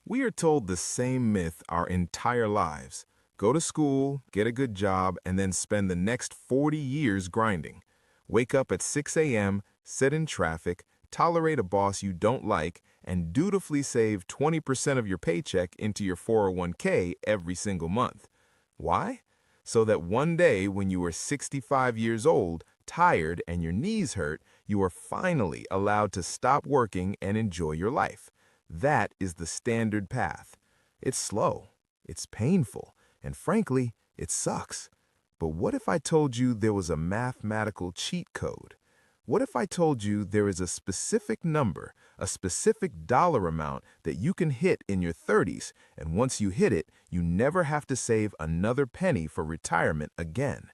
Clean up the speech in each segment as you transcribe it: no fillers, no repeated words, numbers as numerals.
We are told the same myth our entire lives. Go to school, get a good job, and then spend the next 40 years grinding. Wake up at 6 a.m., sit in traffic, tolerate a boss you don't like, and dutifully save 20% of your paycheck into your 401k every single month. Why? So that one day when you are 65 years old, tired, and your knees hurt, you are finally allowed to stop working and enjoy your life. That is the standard path. It's slow, it's painful, and frankly, it sucks. But what if I told you there was a mathematical cheat code? What if I told you there is a specific number, a specific dollar amount that you can hit in your 30s, and once you hit it, you never have to save another penny for retirement again?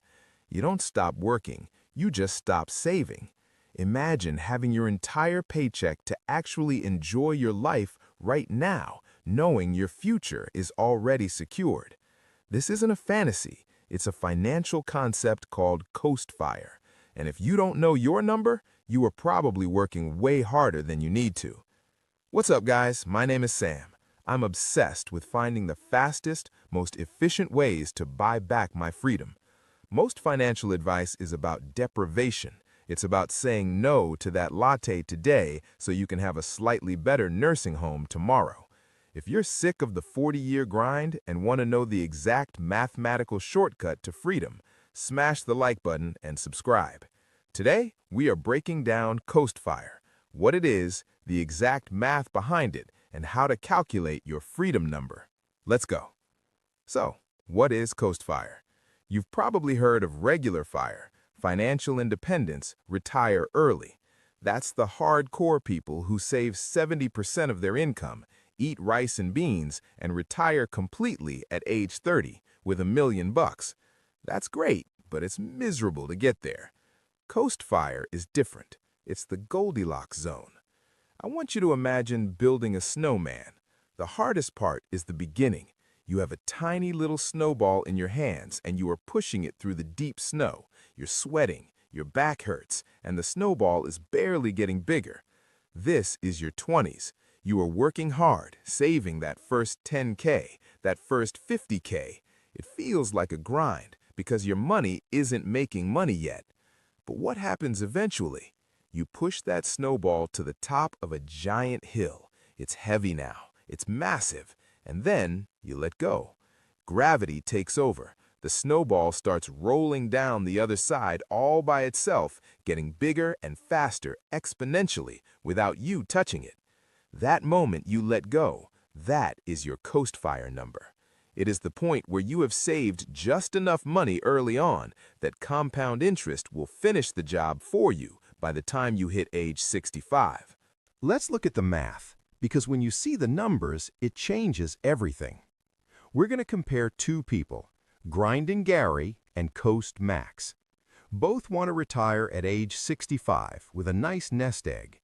You don't stop working, you just stop saving. Imagine having your entire paycheck to actually enjoy your life right now, knowing your future is already secured. This isn't a fantasy, it's a financial concept called coast fire. And if you don't know your number, you are probably working way harder than you need to. What's up, guys? My name is Sam. I'm obsessed with finding the fastest, most efficient ways to buy back my freedom. Most financial advice is about deprivation. It's about saying no to that latte today so you can have a slightly better nursing home tomorrow. If you're sick of the 40-year grind and want to know the exact mathematical shortcut to freedom, smash the like button and subscribe. Today, we are breaking down Coast Fire, what it is, the exact math behind it, and how to calculate your freedom number. Let's go. So, what is Coast Fire? You've probably heard of regular fire, financial independence, retire early. That's the hardcore people who save 70% of their income, eat rice and beans, and retire completely at age 30 with $1 million. That's great, but it's miserable to get there. Coast Fire is different. It's the Goldilocks zone. I want you to imagine building a snowman. The hardest part is the beginning. You have a tiny little snowball in your hands and you are pushing it through the deep snow. You're sweating, your back hurts, and the snowball is barely getting bigger. This is your 20s. You are working hard, saving that first 10K, that first 50K. It feels like a grind because your money isn't making money yet. But what happens eventually? You push that snowball to the top of a giant hill. It's heavy now, it's massive, and then you let go. Gravity takes over. The snowball starts rolling down the other side all by itself, getting bigger and faster exponentially without you touching it. That moment you let go, that is your Coast Fire number. It is the point where you have saved just enough money early on that compound interest will finish the job for you by the time you hit age 65. Let's look at the math, because when you see the numbers, it changes everything. We're going to compare two people, Grinding Gary and Coast Max. Both want to retire at age 65 with a nice nest egg.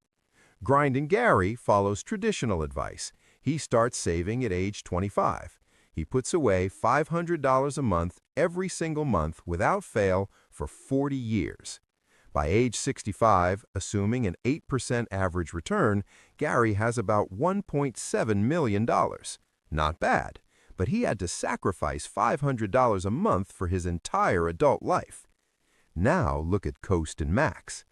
Grinding Gary follows traditional advice. He starts saving at age 25. He puts away $500 a month every single month without fail for 40 years. By age 65, assuming an 8% average return, Gary has about $1.7 million. Not bad, but he had to sacrifice $500 a month for his entire adult life. Now look at Coast and Max.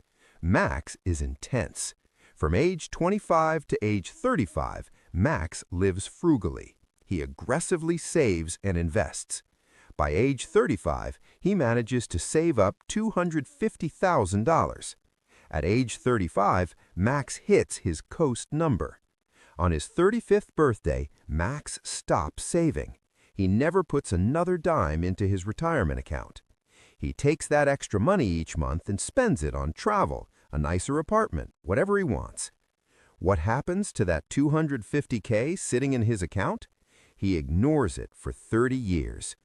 Max is intense. From age 25 to age 35, Max lives frugally. He aggressively saves and invests. By age 35, he manages to save up $250,000. At age 35, Max hits his Coast number. On his 35th birthday, Max stops saving. He never puts another dime into his retirement account. He takes that extra money each month and spends it on travel, a nicer apartment, whatever he wants. What happens to that $250K sitting in his account? He ignores it for 30 years.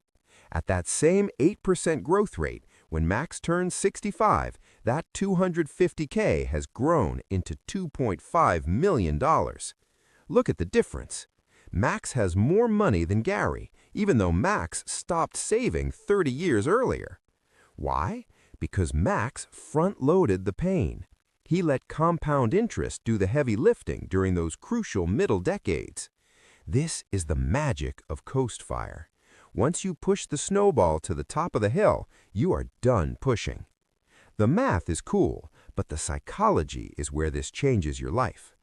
At that same 8% growth rate, when Max turns 65, that $250K has grown into $2.5 million. Look at the difference. Max has more money than Gary, even though Max stopped saving 30 years earlier. Why? Because Max front-loaded the pain. He let compound interest do the heavy lifting during those crucial middle decades. This is the magic of coast fire. Once you push the snowball to the top of the hill, you are done pushing. The math is cool, but the psychology is where this changes your life.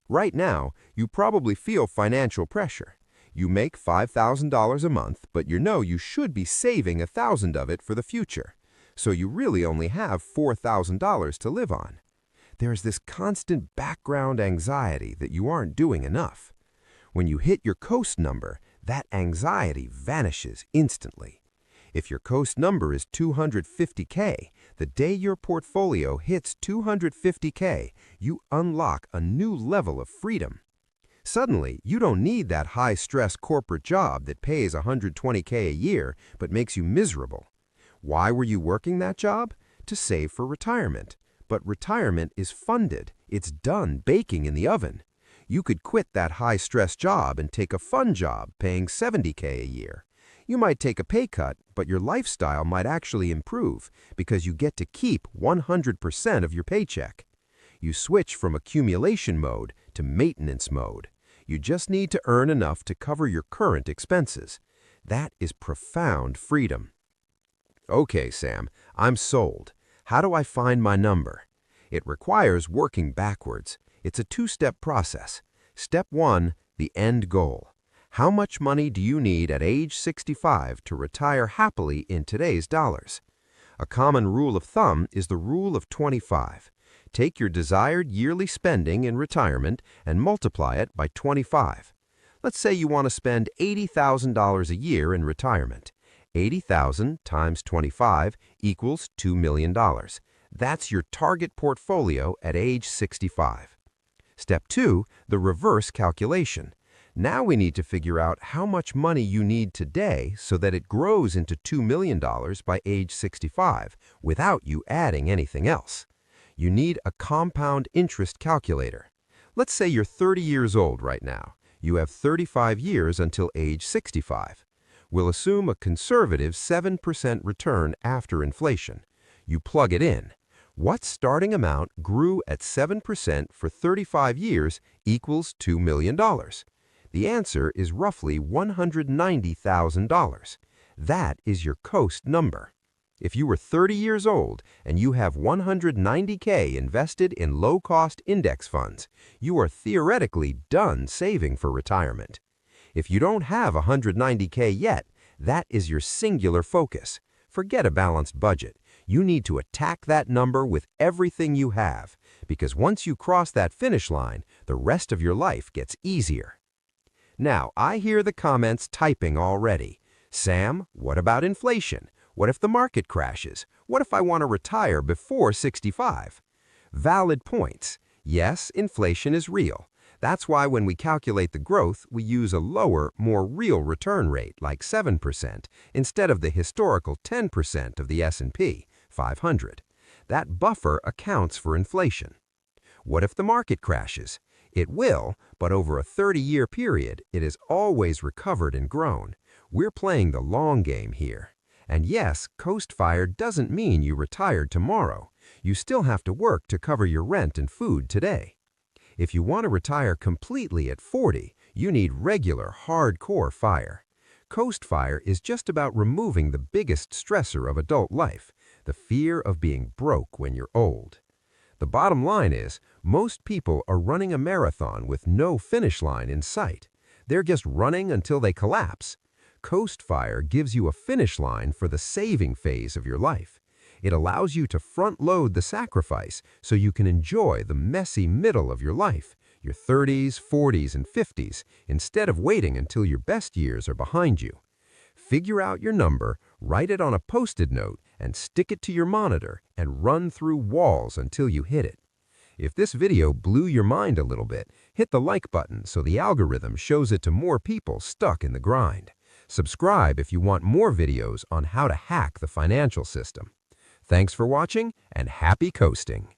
Right now, you probably feel financial pressure. You make $5,000 a month, but you know you should be saving $1,000 of it for the future. So you really only have $4,000 to live on. There is this constant background anxiety that you aren't doing enough. When you hit your coast number, that anxiety vanishes instantly. If your coast number is 250K, the day your portfolio hits 250K, you unlock a new level of freedom. Suddenly, you don't need that high-stress corporate job that pays 120K a year but makes you miserable. Why were you working that job? To save for retirement. But retirement is funded. It's done baking in the oven. You could quit that high-stress job and take a fun job paying 70K a year. You might take a pay cut, but your lifestyle might actually improve because you get to keep 100% of your paycheck. You switch from accumulation mode to maintenance mode. You just need to earn enough to cover your current expenses. That is profound freedom. Okay, Sam, I'm sold. How do I find my number? It requires working backwards. It's a two-step process. Step 1, the end goal. How much money do you need at age 65 to retire happily in today's dollars? A common rule of thumb is the rule of 25. Take your desired yearly spending in retirement and multiply it by 25. Let's say you want to spend $80,000 a year in retirement. 80,000 times 25 equals $2 million. That's your target portfolio at age 65. Step 2, the reverse calculation. Now we need to figure out how much money you need today so that it grows into $2 million by age 65 without you adding anything else. You need a compound interest calculator. Let's say you're 30 years old right now. You have 35 years until age 65. We'll assume a conservative 7% return after inflation. You plug it in. What starting amount grew at 7% for 35 years equals $2 million? The answer is roughly $190,000. That is your coast number. If you were 30 years old and you have 190K invested in low-cost index funds, you are theoretically done saving for retirement. If you don't have 190K yet, that is your singular focus. Forget a balanced budget. You need to attack that number with everything you have, because once you cross that finish line, the rest of your life gets easier. Now, I hear the comments typing already. Sam, what about inflation? What if the market crashes? What if I want to retire before 65? Valid points. Yes, inflation is real. That's why when we calculate the growth, we use a lower, more real return rate, like 7%, instead of the historical 10% of the S&P 500. That buffer accounts for inflation. What if the market crashes? It will, but over a 30-year period, it has always recovered and grown. We're playing the long game here. And yes, coast fire doesn't mean you retired tomorrow. You still have to work to cover your rent and food today. If you want to retire completely at 40, you need regular, hardcore fire. Coast fire is just about removing the biggest stressor of adult life, the fear of being broke when you're old. The bottom line is, most people are running a marathon with no finish line in sight. They're just running until they collapse. Coast fire gives you a finish line for the saving phase of your life. It allows you to front-load the sacrifice so you can enjoy the messy middle of your life, your 30s, 40s, and 50s, instead of waiting until your best years are behind you. Figure out your number, write it on a Post-it note, and stick it to your monitor and run through walls until you hit it. If this video blew your mind a little bit, hit the like button so the algorithm shows it to more people stuck in the grind. Subscribe if you want more videos on how to hack the financial system. Thanks for watching and happy coasting!